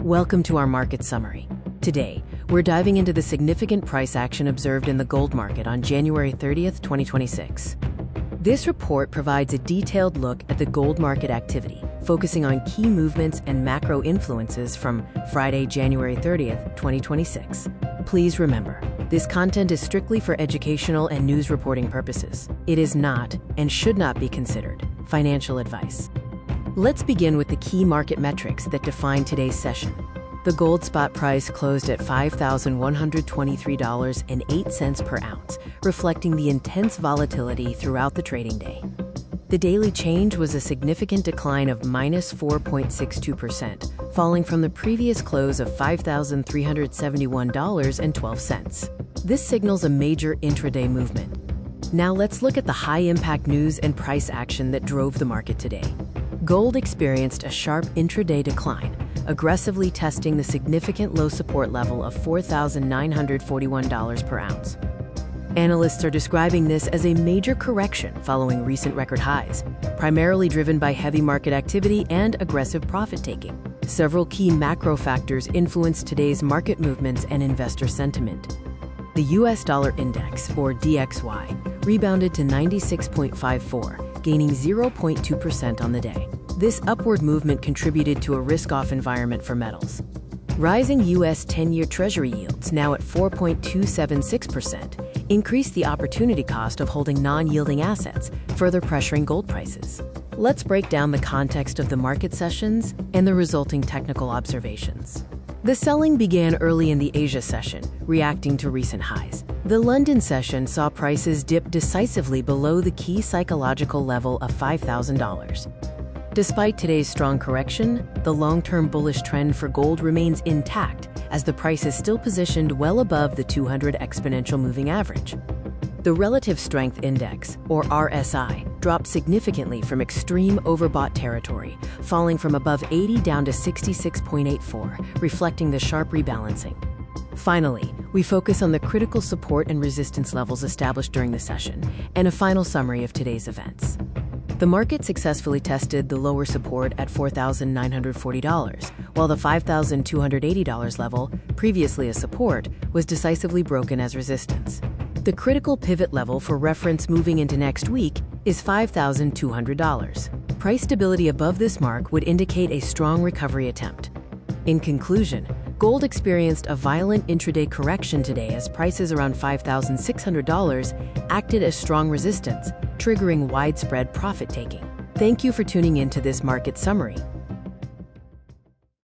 Welcome to our market summary. Today, we're diving into the significant price action observed in the gold market on January 30th, 2026. This report provides a detailed look at the gold market activity, focusing on key movements and macro influences from Friday, January 30th, 2026. Please remember, this content is strictly for educational and news reporting purposes. It is not, and should not be considered, financial advice. Let's begin with the key market metrics that define today's session. The gold spot price closed at $5,123.08 per ounce, reflecting the intense volatility throughout the trading day. The daily change was a significant decline of -4.62%, falling from the previous close of $5,371.12. This signals a major intraday movement. Now let's look at the high-impact news and price action that drove the market today. Gold experienced a sharp intraday decline, aggressively testing the significant low support level of $4,941 per ounce. Analysts are describing this as a major correction following recent record highs, primarily driven by heavy market activity and aggressive profit-taking. Several key macro factors influenced today's market movements and investor sentiment. The US dollar index, or DXY, rebounded to 96.54, gaining 0.2% on the day. This upward movement contributed to a risk-off environment for metals. Rising US 10-year Treasury yields, now at 4.276%, increased the opportunity cost of holding non-yielding assets, further pressuring gold prices. Let's break down the context of the market sessions and the resulting technical observations. The selling began early in the Asia session, reacting to recent highs. The London session saw prices dip decisively below the key psychological level of $5,000. Despite today's strong correction, the long-term bullish trend for gold remains intact, as the price is still positioned well above the 200 exponential moving average. The Relative Strength Index, or RSI, dropped significantly from extreme overbought territory, falling from above 80 down to 66.84, reflecting the sharp rebalancing. Finally, we focus on the critical support and resistance levels established during the session, and a final summary of today's events. The market successfully tested the lower support at $4,940, while the $5,280 level, previously a support, was decisively broken as resistance. The critical pivot level for reference moving into next week is $5,200. Price stability above this mark would indicate a strong recovery attempt. In conclusion, gold experienced a violent intraday correction today as prices around $5,600 acted as strong resistance, triggering widespread profit-taking. Thank you for tuning in to this market summary.